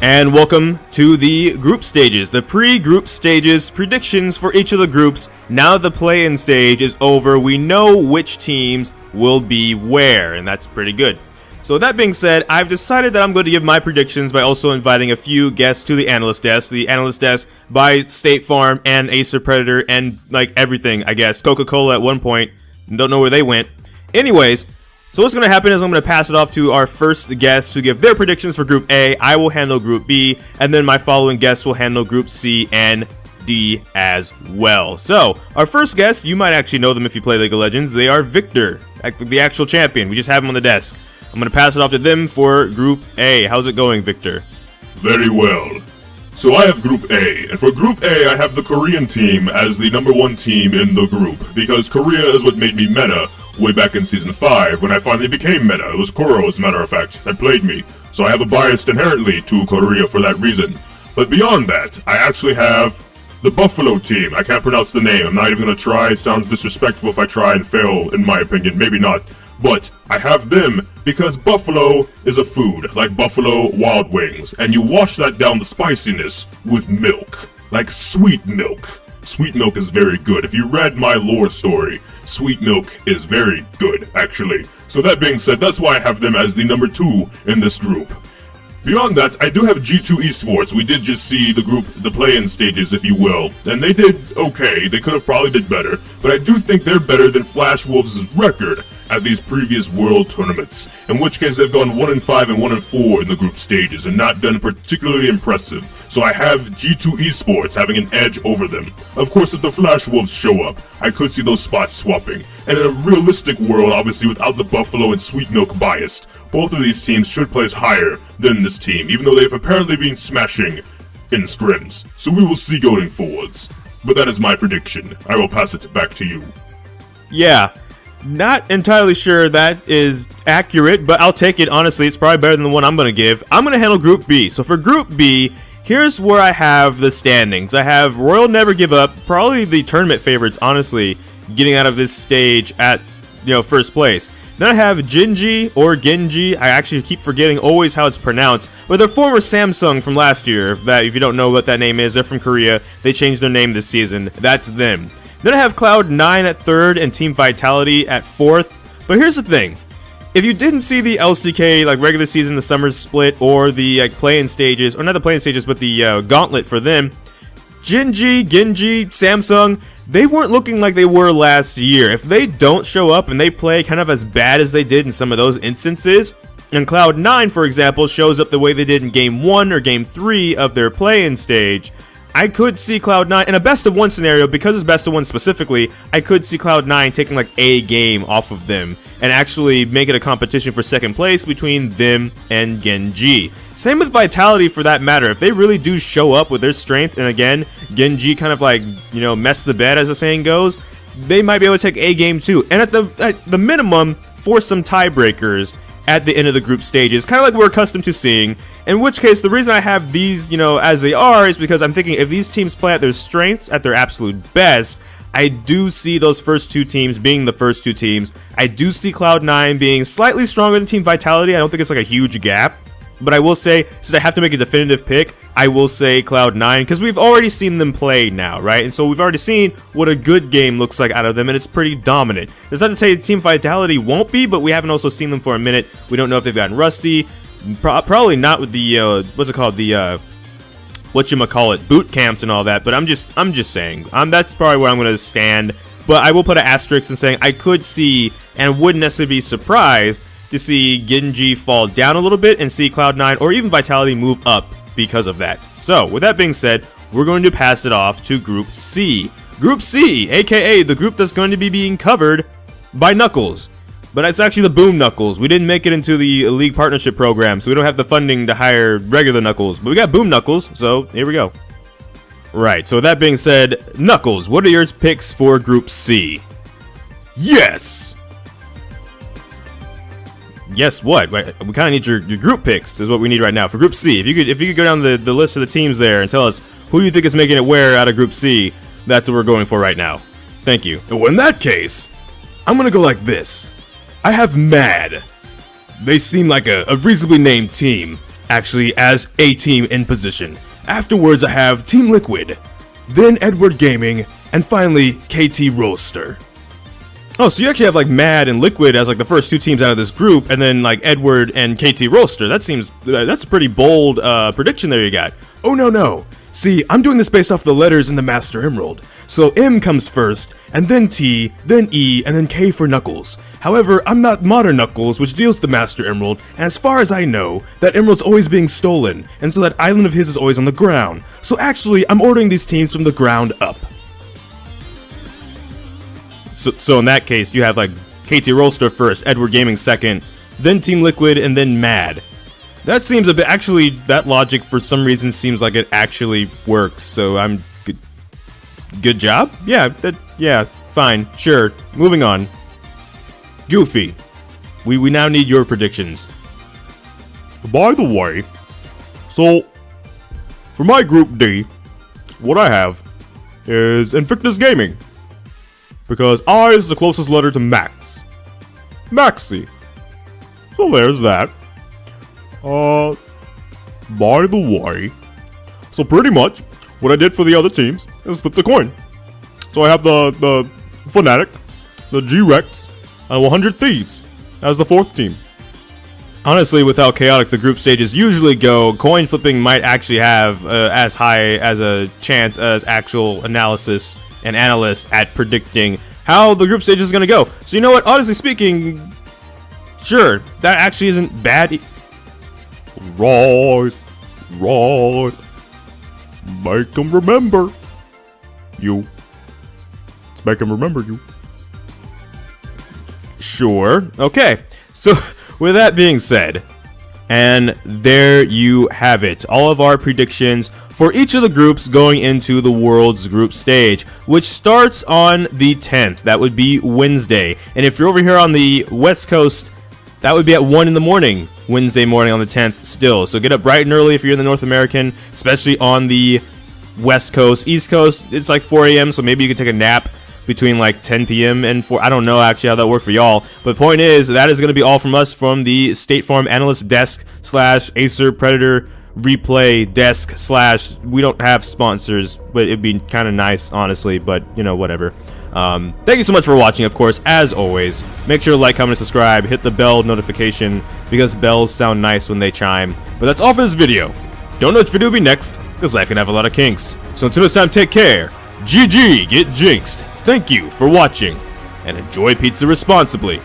And welcome to the group stages, the pre-group stages, predictions for each of the groups. Now the play-in stage is over, we know which teams will be where, and that's pretty good. So with that being said, I've decided that I'm going to give my predictions by also inviting a few guests to the analyst desk. The analyst desk by State Farm and Acer Predator and like everything, I guess. Coca-Cola at one point, don't know where they went. Anyways, so what's going to happen is I'm going to pass it off to our first guest to give their predictions for Group A. I will handle Group B, and then my following guests will handle Group C and D as well. So, our first guest, you might actually know them if you play League of Legends. They are Victor, the actual champion. We just have him on the desk. I'm going to pass it off to them for Group A. How's it going, Victor? Very well. So I have Group A, and for Group A, I have the Korean team as the #1 team in the group, because Korea is what made me meta way back in Season 5, when I finally became meta. It was Kuro, as a matter of fact, that played me, so I have a bias inherently to Korea for that reason. But beyond that, I actually have the Buffalo team. I can't pronounce the name, I'm not even gonna try, it sounds disrespectful if I try and fail, in my opinion, maybe not. But I have them because buffalo is a food, like buffalo wild wings, and you wash that down the spiciness with milk, like sweet milk. Sweet milk is very good. If you read my lore story, sweet milk is very good, actually. So that being said, that's why I have them as the #2 in this group. Beyond that, I do have G2 Esports. We did just see the group, the play-in stages, if you will, and they did okay. They could have probably did better, but I do think they're better than Flash Wolves' record at these previous world tournaments, in which case they've gone 1-5 and 1-4 in the group stages and not done particularly impressive. So I have G2 Esports having an edge over them. Of course, if the Flash Wolves show up, I could see those spots swapping. And in a realistic world, obviously without the Buffalo and Sweet Milk biased, both of these teams should place higher than this team, even though they've apparently been smashing in scrims. So we will see going forwards. But that is my prediction. I will pass it back to you. Yeah. Not entirely sure that is accurate, but I'll take it. Honestly, it's probably better than the one I'm going to give. I'm going to handle Group B. So for Group B, here's where I have the standings. I have Royal Never Give Up, probably the tournament favorites, honestly, getting out of this stage at, first place. Then I have Jinji or Genji. I actually keep forgetting always how it's pronounced, but they're former Samsung from last year. If you don't know what that name is, they're from Korea. They changed their name this season. That's them. Then I have Cloud9 at 3rd and Team Vitality at 4th. But here's the thing. If you didn't see the LCK, regular season, the summer split, or the play-in stages, or not the play-in stages, but the gauntlet for them, Genji, Samsung, they weren't looking like they were last year. If they don't show up and they play kind of as bad as they did in some of those instances, and Cloud9, for example, shows up the way they did in Game 1 or Game 3 of their play-in stage, I could see Cloud9 in a best-of-1 scenario. Because it's best-of-1 specifically, I could see Cloud9 taking a game off of them and actually make it a competition for second place between them and Genji. Same with Vitality for that matter. If they really do show up with their strength, and again, Genji kind of mess the bed as the saying goes, they might be able to take a game too. And at the minimum, force some tiebreakers at the end of the group stages, kind of like we're accustomed to seeing. In which case, the reason I have these, as they are, is because I'm thinking if these teams play at their strengths, at their absolute best, I do see those first two teams being the first two teams. I do see Cloud9 being slightly stronger than Team Vitality. I don't think it's a huge gap. But I will say, since I have to make a definitive pick, I will say Cloud9, because we've already seen them play now, right? And so we've already seen what a good game looks like out of them, and it's pretty dominant. That's not to say Team Vitality won't be, but we haven't also seen them for a minute. We don't know if they've gotten rusty. Probably not with the, boot camps and all that, but I'm just saying. That's probably where I'm going to stand. But I will put an asterisk in saying I could see, and wouldn't necessarily be surprised, to see Genji fall down a little bit and see Cloud9 or even Vitality move up because of that. So, with that being said, we're going to pass it off to Group C. Group C, aka the group that's going to be being covered by Knuckles. But it's actually the Boom Knuckles. We didn't make it into the League Partnership Program, so we don't have the funding to hire regular Knuckles. But we got Boom Knuckles, so here we go. Right, so with that being said, Knuckles, what are your picks for Group C? Yes! Yes, what? We kind of need your group picks is what we need right now for Group C. If you could go down the list of the teams there and tell us who you think is making it where out of Group C, that's what we're going for right now. Thank you. Well, in that case, I'm gonna go like this. I have Mad. They seem like a reasonably named team. actually as A team in position. Afterwards, I have Team Liquid, then Edward Gaming, and finally KT Roaster. Oh, so you actually have like Mad and Liquid as like the first two teams out of this group, and then like Edward and KT Roaster. That's a pretty bold prediction there you got. Oh no. See, I'm doing this based off the letters in the Master Emerald. So M comes first, and then T, then E, and then K for Knuckles. However, I'm not Modern Knuckles, which deals with the Master Emerald, and as far as I know, that emerald's always being stolen, and so that island of his is always on the ground. So actually, I'm ordering these teams from the ground up. So in that case, you have like KT Roaster first, Edward Gaming second, then Team Liquid, and then Mad. That seems a bit, actually, that logic for some reason seems like it actually works, so I'm good job? Yeah, fine, sure, moving on. Goofy, we now need your predictions. By the way, so, for my Group D, what I have is Invictus Gaming. Because I is the closest letter to Max. Maxi. So there's that. By the way, so pretty much what I did for the other teams is flip the coin. So I have the Fnatic, the G-Rex, and 100 Thieves as the fourth team. Honestly, with how chaotic the group stages usually go, coin flipping might actually have as high as a chance as actual analysis and analysts at predicting how the group stage is going to go. So you know what, honestly speaking, sure, that actually isn't bad. Rise, make them remember you. Let's make them remember you. Sure, okay, so with that being said, and there you have it, all of our predictions for each of the groups going into the World's Group Stage, which starts on the 10th. That would be Wednesday. And if you're over here on the West Coast, that would be at 1 in the morning, Wednesday morning on the 10th still. So get up bright and early if you're in the North American, especially on the West Coast. East Coast, it's like 4 a.m., so maybe you could take a nap between like 10 p.m. and 4. I don't know actually how that worked for y'all. But the point is, that is going to be all from us from the State Farm Analyst Desk / Acer Predator Replay Desk / we don't have sponsors, but it'd be kind of nice, honestly, but you know, whatever. Thank you so much for watching, of course, as always. Make sure to like, comment, and subscribe. Hit the bell notification, because bells sound nice when they chime. But that's all for this video. Don't know which video will be next, because life can have a lot of kinks. So until next time, take care. GG, get jinxed. Thank you for watching, and enjoy pizza responsibly.